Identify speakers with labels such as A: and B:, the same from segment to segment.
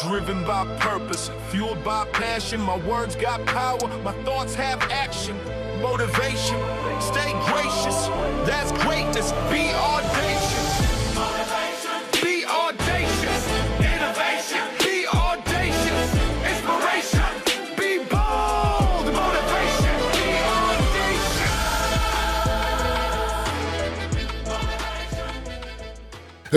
A: Driven by purpose, fueled by passion. My words got power, my thoughts have action. Motivation, stay gracious. That's greatness. Be audacious. Motivation. Be audacious. Innovation. Be audacious. Inspiration. Be bold. Motivation. Be audacious.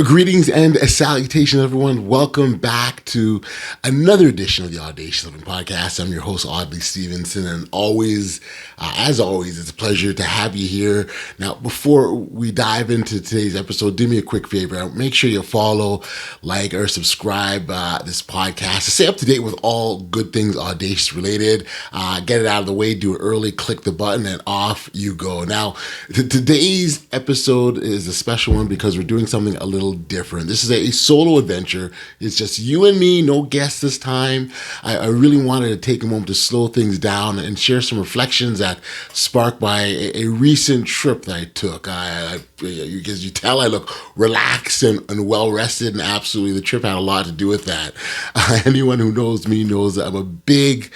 B: Greetings and a salutation, everyone. Welcome back to another edition of the Audacious Living Podcast. I'm your host, Audley Stevenson, and as always, it's a pleasure to have you here. Now, before we dive into today's episode, do me a quick favor. Make sure you follow, like, or subscribe this podcast to stay up to date with all good things Audacious related. Get it out of the way, do it early, click the button, and off you go. Now, today's episode is a special one because we're doing something a little different. This is a solo adventure. It's just you and me, no guests this time. I really wanted to take a moment to slow things down and share some reflections that sparked by a recent trip that I took. As you tell, I look relaxed and well rested, and absolutely the trip had a lot to do with that. Anyone who knows me knows that I'm a big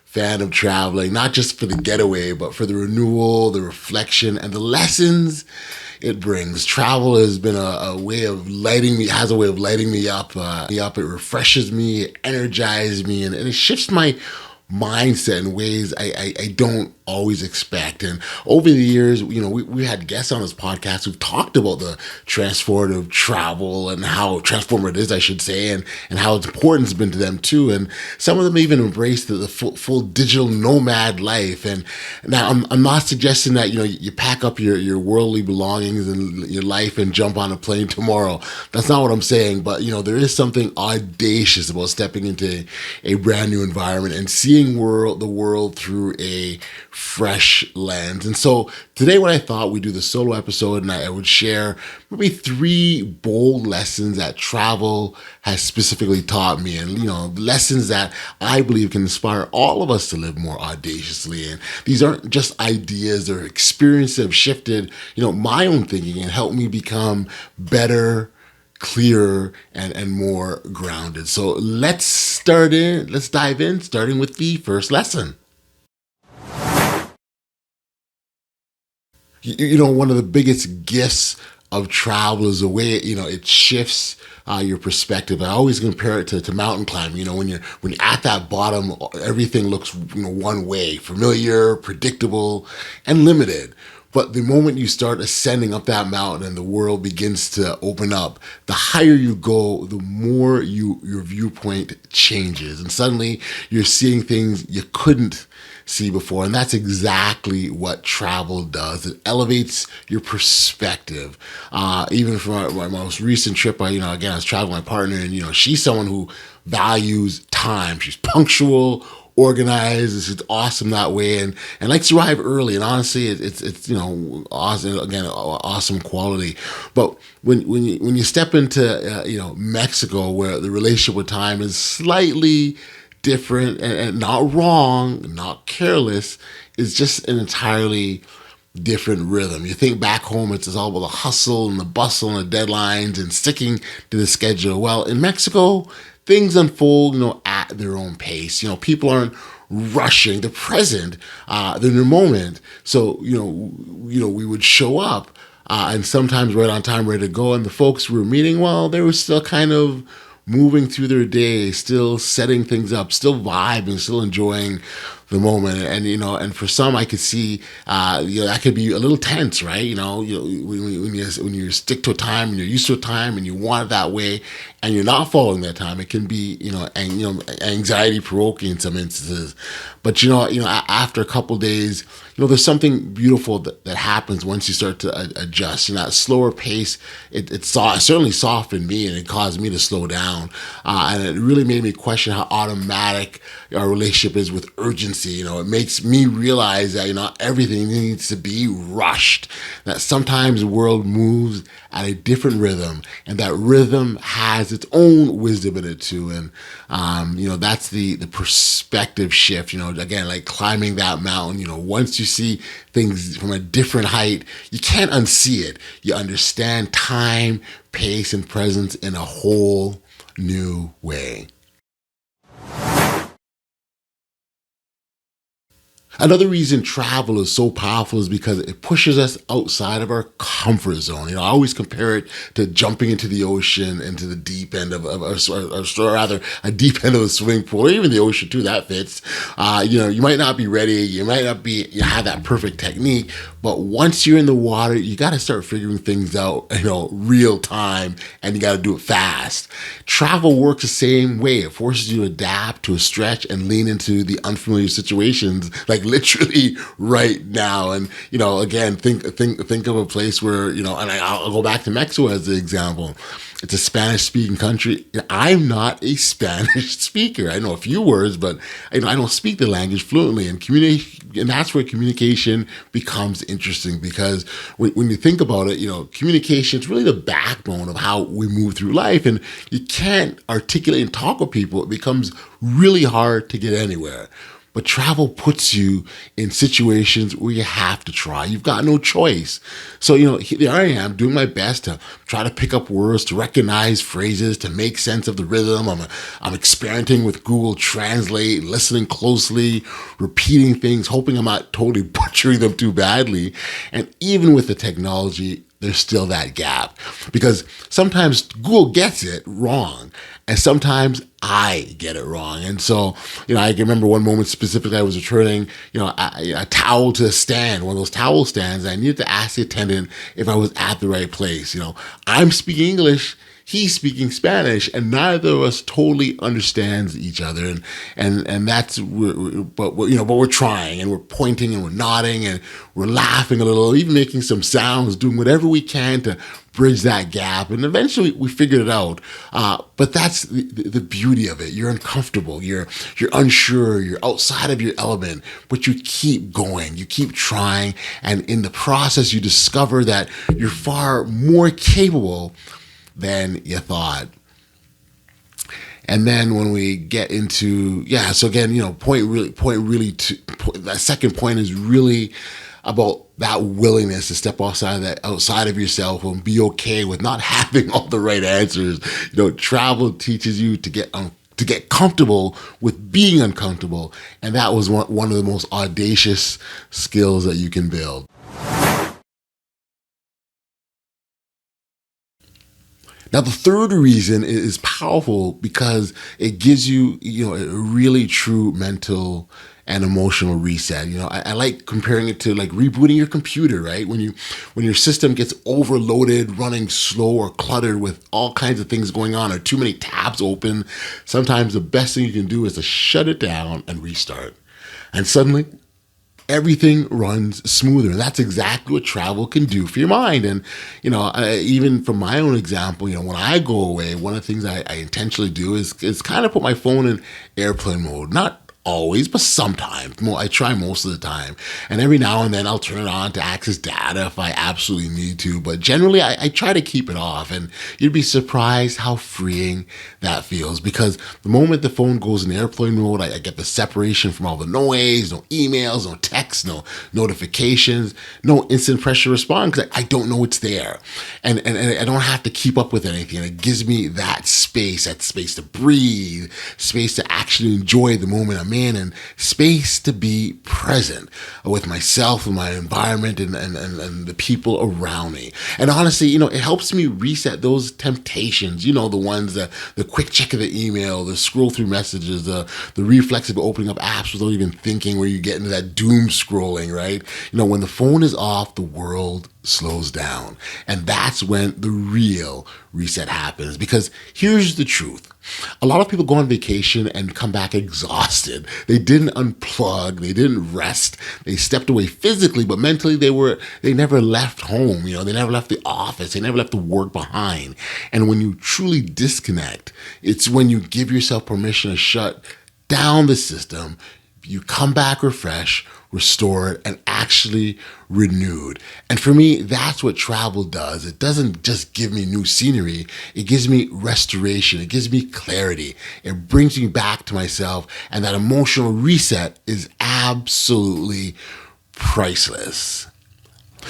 B: fan of traveling, not just for the getaway, but for the renewal, the reflection, and the lessons it brings. Travel has been a way of lighting me up. It refreshes me, it energizes me, and it shifts my mindset in ways I don't always expect. And over the years, we had guests on this podcast who've talked about the transformative travel and how transformative it is, I should say, and how it's important it's been to them too. And some of them even embraced the full digital nomad life. And now I'm not suggesting that, you pack up your worldly belongings and your life and jump on a plane tomorrow. That's not what I'm saying. But, there is something audacious about stepping into a brand new environment and seeing the world through a fresh lens. And so today, what I thought we'd do the solo episode, and I would share maybe 3 bold lessons that travel has specifically taught me, and lessons that I believe can inspire all of us to live more audaciously. And these aren't just ideas or experiences that have shifted my own thinking and helped me become better, clearer, and more grounded. So let's dive in, starting with the first lesson. One of the biggest gifts of travel is the way it shifts your perspective. I always compare it to mountain climbing. When you're at that bottom, everything looks one way, familiar, predictable, and limited. But the moment you start ascending up that mountain and the world begins to open up, the higher you go, the more your viewpoint changes. And suddenly you're seeing things you couldn't see before. And that's exactly what travel does. It elevates your perspective. Even from my most recent trip, I was traveling with my partner, and she's someone who values time. She's punctual, organized. It's awesome that way, and likes to arrive early. And honestly, it's awesome. Again, awesome quality. But when you step into Mexico, where the relationship with time is slightly different and not wrong, not careless, it's just an entirely different rhythm. You think back home, it's all about the hustle and the bustle and the deadlines and sticking to the schedule. Well, in Mexico, things unfold, at their own pace. People aren't rushing. They're present. They're in the moment. So, we would show up, and sometimes right on time, ready to go. And the folks we were meeting, well, they were still kind of moving through their day, still setting things up, still vibing, still enjoying the moment. And for some, I could see that could be a little tense, right? When you stick to a time and you're used to a time and you want it that way, and you're not following that time, it can be anxiety provoking in some instances. But after a couple of days, there's something beautiful that happens once you start to adjust. That slower pace, it certainly softened me, and it caused me to slow down. And it really made me question how automatic our relationship is with urgency. It makes me realize that everything needs to be rushed. That sometimes the world moves at a different rhythm, and that rhythm has its own wisdom in it too. And that's the perspective shift. Again, like climbing that mountain. Once you see things from a different height, you can't unsee it. You understand time, pace, and presence in a whole new way. Another reason travel is so powerful is because it pushes us outside of our comfort zone. I always compare it to jumping into the ocean, into the deep end or rather a deep end of a swimming pool, or even the ocean too, that fits. You might not be ready, you might not have that perfect technique, but once you're in the water, you got to start figuring things out, real time, and you got to do it fast. Travel works the same way. It forces you to adapt, to stretch, and lean into the unfamiliar situations, like literally right now. And again, think of a place where and I'll go back to Mexico as the example. It's a Spanish-speaking country. I'm not a Spanish speaker. I know a few words, but I don't speak the language fluently. And that's where communication becomes interesting, because when you think about it, communication is really the backbone of how we move through life. And you can't articulate and talk with people. It becomes really hard to get anywhere. But travel puts you in situations where you have to try. You've got no choice. So, there I am doing my best to try to pick up words, to recognize phrases, to make sense of the rhythm. I'm experimenting with Google Translate, listening closely, repeating things, hoping I'm not totally butchering them too badly. And even with the technology, there's still that gap, because sometimes Google gets it wrong and sometimes I get it wrong. And so, I can remember one moment specifically, I was returning, a towel to a stand, one of those towel stands. And I needed to ask the attendant if I was at the right place. I'm speaking English, he's speaking Spanish, and neither of us totally understands each other. And that's, but we're trying, and we're pointing, and we're nodding, and we're laughing a little, even making some sounds, doing whatever we can to bridge that gap. And eventually we figured it out. But that's the beauty of it. You're uncomfortable. You're unsure. You're outside of your element, but you keep going. You keep trying. And in the process, you discover that you're far more capable than you thought. And then when we get into, so again, that second point is really about that willingness to step outside of yourself and be okay with not having all the right answers. Travel teaches you to get comfortable with being uncomfortable. And that was one of the most audacious skills that you can build. Now, the third reason is powerful because it gives you, a really true mental and emotional reset. I like comparing it to like rebooting your computer, right? When your system gets overloaded, running slow or cluttered with all kinds of things going on or too many tabs open, sometimes the best thing you can do is to shut it down and restart. And suddenly, everything runs smoother. And that's exactly what travel can do for your mind. And, even from my own example, when I go away, one of the things I intentionally do is kind of put my phone in airplane mode. Not always, but sometimes. I try most of the time. And every now and then I'll turn it on to access data if I absolutely need to. But generally, I try to keep it off. And you'd be surprised how freeing that feels. Because the moment the phone goes in airplane mode, I get the separation from all the noise, no emails, no texts, no notifications, no instant pressure response, because I don't know it's there. And I don't have to keep up with anything. It gives me that space to breathe, space to actually enjoy the moment I'm in, and space to be present with myself and my environment and the people around me. And honestly, it helps me reset those temptations, the ones that the quick check of the email, the scroll through messages, the reflex of opening up apps without even thinking, where you get into that doom scrolling, right? When the phone is off, the world slows down. And that's when the real reset happens. Because here's the truth. A lot of people go on vacation and come back exhausted. They didn't unplug. They didn't rest. They stepped away physically, but mentally they never left home. They never left the office. They never left the work behind. And when you truly disconnect, it's when you give yourself permission to shut down the system. You come back refreshed, restored, and actually renewed. And for me, that's what travel does. It doesn't just give me new scenery. It gives me restoration. It gives me clarity. It brings me back to myself. And that emotional reset is absolutely priceless.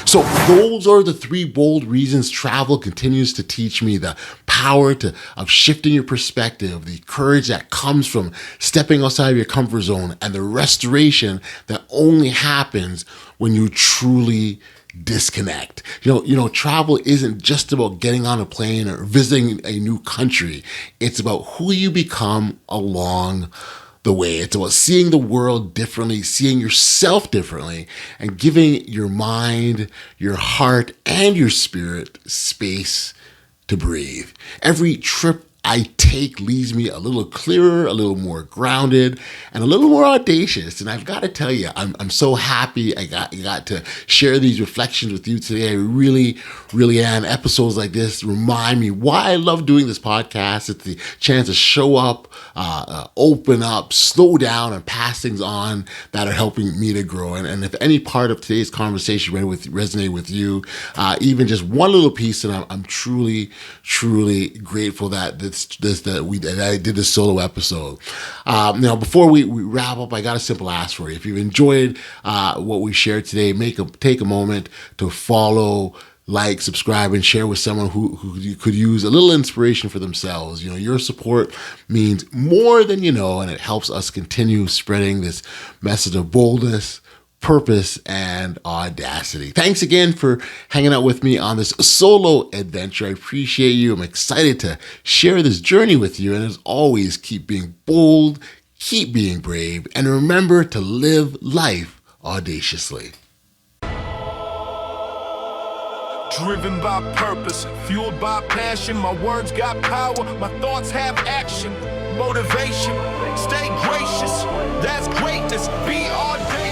B: So those are the 3 bold reasons travel continues to teach me the power of shifting your perspective, the courage that comes from stepping outside of your comfort zone, and the restoration that only happens when you truly disconnect. Travel isn't just about getting on a plane or visiting a new country. It's about who you become along the way. It's about seeing the world differently, seeing yourself differently, and giving your mind, your heart, and your spirit space to breathe. Every trip I take leaves me a little clearer, a little more grounded, and a little more audacious. And I've got to tell you, I'm so happy I got to share these reflections with you today. I really, really am. Episodes like this remind me why I love doing this podcast. It's the chance to show up, open up, slow down, and pass things on that are helping me to grow. And if any part of today's conversation resonate with you, even just one little piece, and I'm truly, truly grateful that I did this solo episode. Now, before we wrap up, I got a simple ask for you. If you've enjoyed what we shared today, take a moment to follow, like, subscribe, and share with someone who could use a little inspiration for themselves. Your support means more than you know, and it helps us continue spreading this message of boldness, purpose, and audacity. Thanks again for hanging out with me on this solo adventure. I appreciate you. I'm excited to share this journey with you. And as always, keep being bold, keep being brave, and remember to live life audaciously.
A: Driven by purpose, fueled by passion. My words got power, my thoughts have action. Motivation, stay gracious. That's greatness, be audacious.